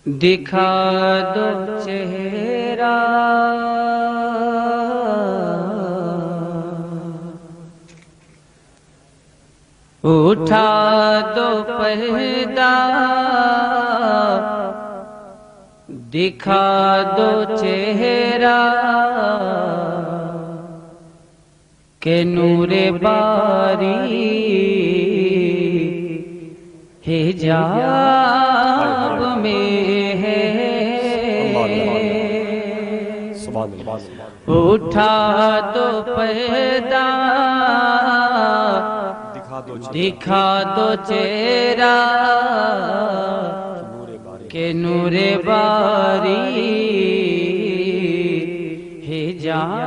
दिखा दो चेहरा उठा दो पर्दा दिखा दो चेहरा के नूरे बारी हिजाब में है। उठा दो पर्दा दिखा दो चेहरा के नूरे बारी हिजाब